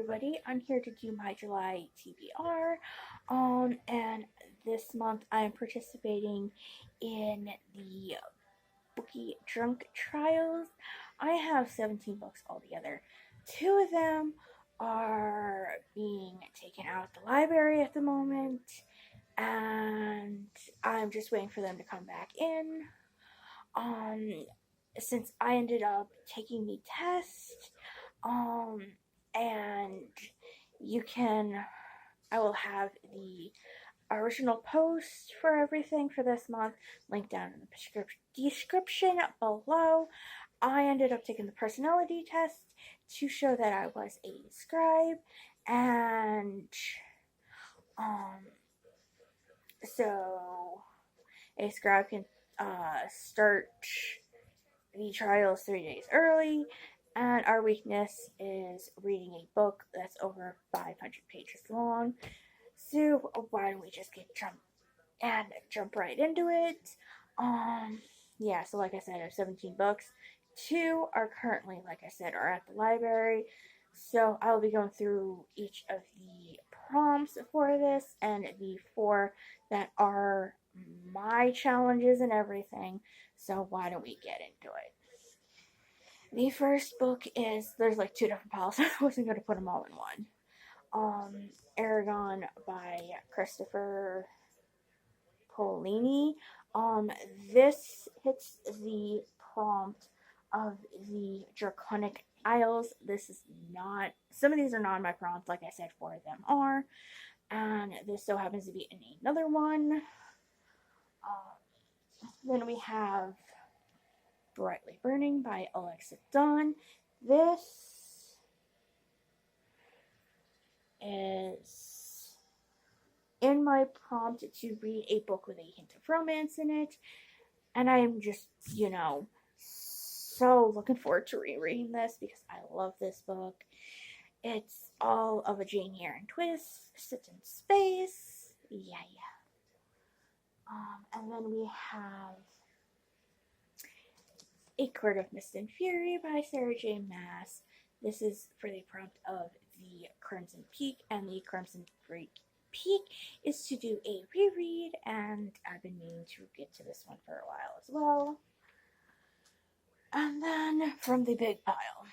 everybody. I'm here to do my July TBR. And this month I'm participating in the Bookie Drunk Trials. I have 17 books altogether. Two of them are being taken out of the library at the moment, and I'm just waiting for them to come back in. Um, since I ended up taking the test, um, and you can, I will have the original post for everything for this month linked down in the description below. I ended up taking the personality test to show that I was a scribe, and um, so a scribe can start the trials 3 days early, and our weakness is reading a book that's over 500 pages long. So why don't we just jump right into it? Yeah. So like I said, I have 17 books. Two are currently, like I said, are at the library. So I will be going through each of the prompts for this and the four that are my challenges and everything. So why don't we get into it? The first book is, there's like two different piles. I wasn't going to put them all in one. Eragon by Christopher Paolini. This hits the prompt of the Draconic Isles. This is not, some of these are not my prompts, like I said, four of them are. And this so happens to be in another one. Then we have Brightly Burning by Alexa Dunn. This is in my prompt to read a book with a hint of romance in it. And I'm just, so looking forward to rereading this because I love this book. It's all of a Jane Eyre twist, set in space. Yeah. And then we have A Court of Mist and Fury by Sarah J. Maas. This is for the prompt of the Crimson Peak, and the Crimson Peak is to do a reread, and I've been meaning to get to this one for a while as well. And then from the big pile,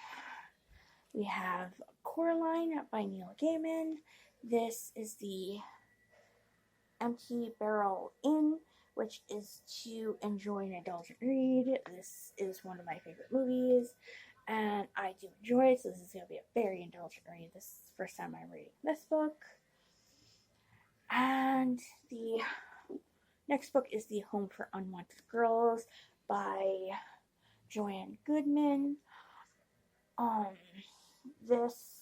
we have Coraline by Neil Gaiman. This is the Empty Barrel Inn, which is to enjoy an indulgent read. This is one of my favorite movies, and I do enjoy it, so this is going to be a very indulgent read. This is the first time I'm reading this book. And the next book is The Home for Unwanted Girls by Joanne Goodman. This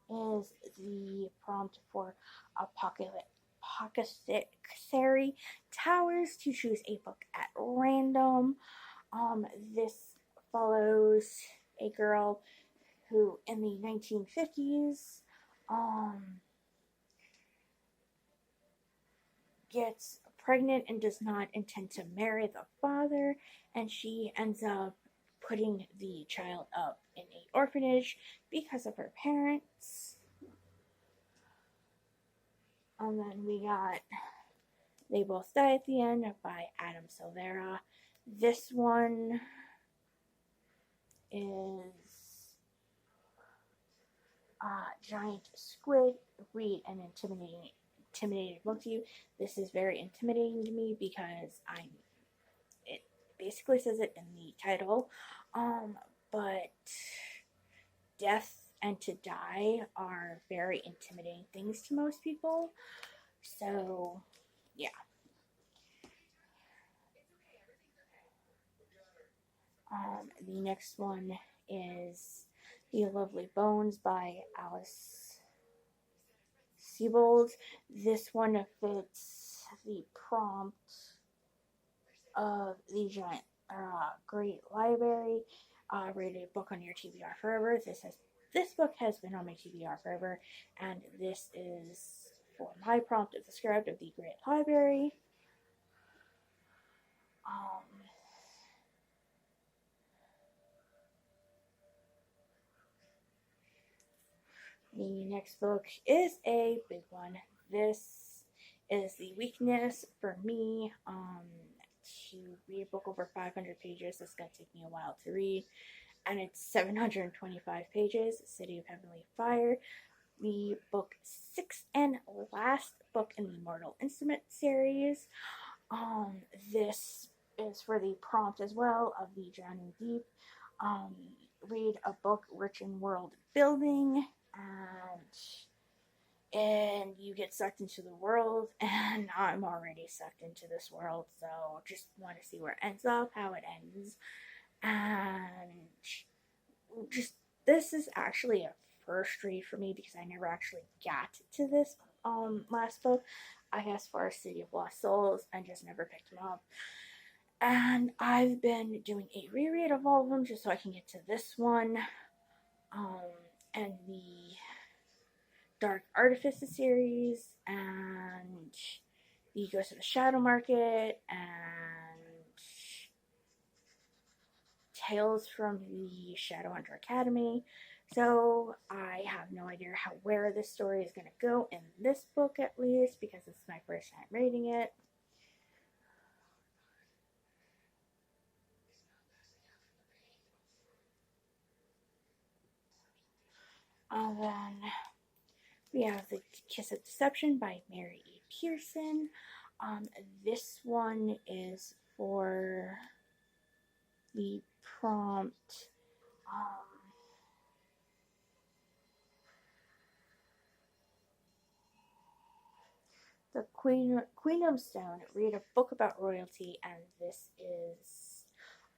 is the prompt for Apothecary Towers to choose a book at random. This follows a girl who, in the 1950s, gets pregnant and does not intend to marry the father, and she ends up putting the child up in an orphanage because of her parents. And then we got They Both Die at the End by Adam Silvera. This one is Giant Squid, Read an Intimidating book to you. This is very intimidating to me because it basically says it in the title, but death and to die are very intimidating things to most people, so yeah. The next one is The Lovely Bones by Alice Sebold. This one fits the prompt of the giant great library. Read a book on your TBR forever. This book has been on my TBR forever, and this is for my prompt of the script of the great library. The next book is a big one. This is the weakness for me. To read a book over 500 pages, it's going to take me a while to read. And it's 725 pages, City of Heavenly Fire, the book 6th and last book in the Mortal Instrument series. This is for the prompt as well of the Drowning Deep. Read a book rich in world building, and you get sucked into the world, and I'm already sucked into this world, so just want to see where it ends up, how it ends, and just this is actually a first read for me because I never actually got to this last book. I got as far as City of Lost Souls and just never picked them up. And I've been doing a reread of all of them just so I can get to this one. And the Dark Artifices series, and the Ghost of the Shadow Market, and Tales from the Shadowhunter Academy. So I have no idea where this story is going to go in this book, at least, because it's my first time reading it. Then we have The Kiss of Deception by Mary E. Pearson. This one is for the prompt. The Queen of Stone. Read a book about royalty, and this is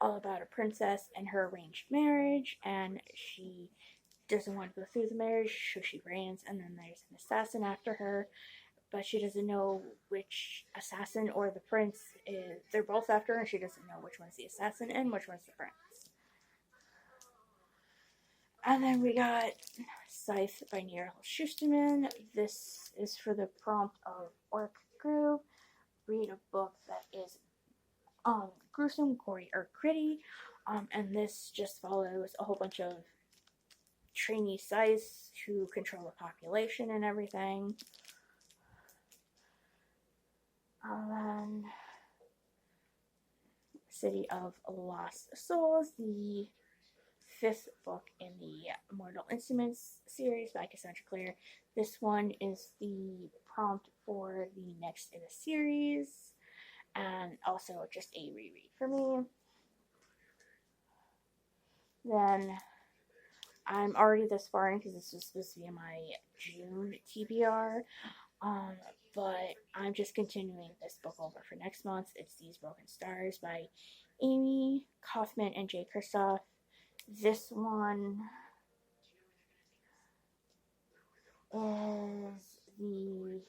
all about a princess and her arranged marriage, and she doesn't want to go through the marriage, so she reigns, and then there's an assassin after her, but she doesn't know which assassin or the prince is. They're both after her, and she doesn't know which one's the assassin and which one's the prince. And then we got Scythe by Neil Schusterman. This is for the prompt of Orc Groove. Read a book that is gruesome, gory, or gritty. And this just follows a whole bunch of trainee scythes who control the population and everything. Then City of Lost Souls, the 5th book in the Mortal Instruments series by Cassandra Clare. This one is the prompt for the next in the series, and also just a reread for me. Then I'm already this far in because this was supposed to be my June TBR, but I'm just continuing this book over for next month. It's These Broken Stars by Amy Kaufman and Jay Kristoff. This one is the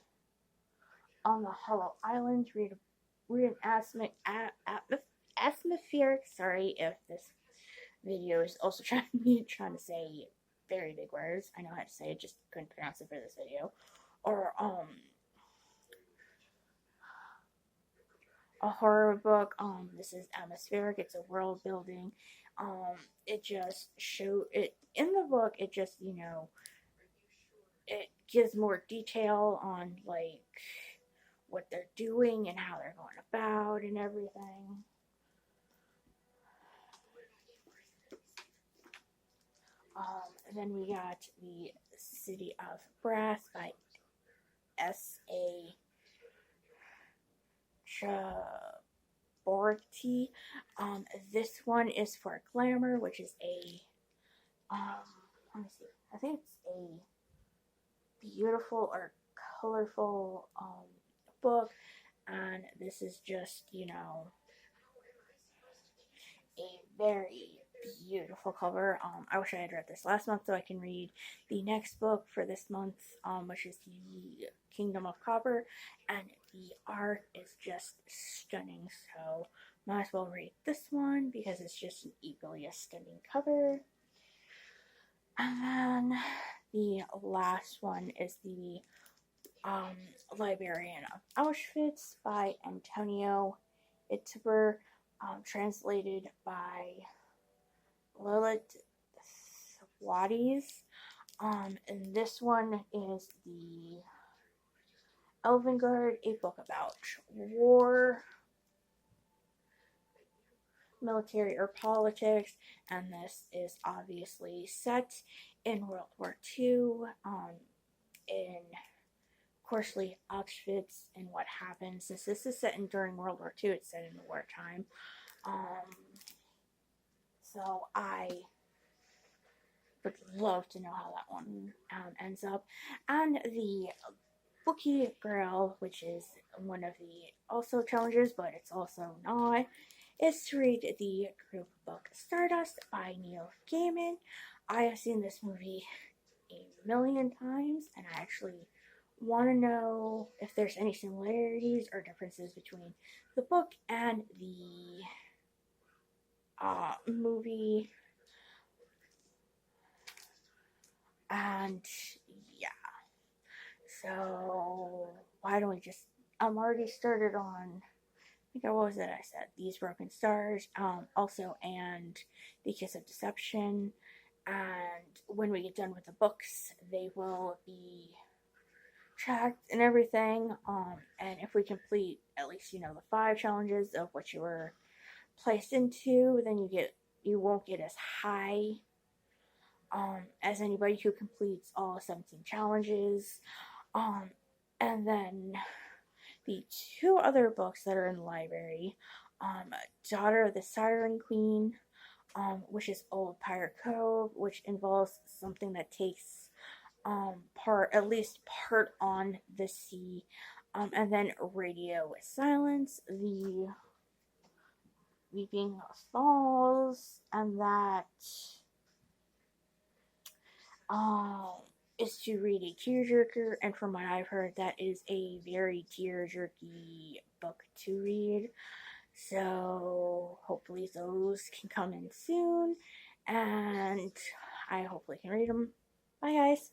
On the Hollow Island. Read an atmospheric. Sorry if this video is also trying to say very big words. I know how to say it, just couldn't pronounce it for this video. Or a horror book. This is atmospheric. It's a world building. It just it in the book. It just it gives more detail on like what they're doing and how they're going about and everything. And then we got the City of Brass by S.A. Chaborty. This one is for Glamour, which is a let me see. I think it's a beautiful or colorful book, and this is just a very beautiful cover. I wish I had read this last month so I can read the next book for this month, which is the Kingdom of Copper, and the art is just stunning, so might as well read this one because it's just an equally as stunning cover. And then the last one is the Librarian of Auschwitz by Antonio Ittiber, translated by Lilith Waddies. And this one is the Elven Guard, a book about war, military, or politics, and this is obviously set in World War II, in Coarsely Auschwitz, and what happened. Since this is set in during World War II, it's set in the wartime. So I would love to know how that one ends up. And the Bookie Girl, which is one of the also challenges, but it's also not, is to read the group book Stardust by Neil Gaiman. I have seen this movie a million times, and I actually want to know if there's any similarities or differences between the book and the movie. And yeah, so why don't we just, I'm already started on, I think, what was it I said? These Broken Stars, also, and The Kiss of Deception. And when we get done with the books, they will be tracked and everything. And if we complete at least, the 5 challenges of what you were placed into, then you won't get as high as anybody who completes all 17 challenges. And then the 2 other books that are in the library, Daughter of the Siren Queen, which is Old Pirate Cove, which involves something that takes at least part on the sea, and then Radio Silence, the Weeping Falls, and that is to read a tearjerker, and from what I've heard, that is a very tearjerky book to read. So hopefully those can come in soon, and I hopefully can read them. Bye, guys.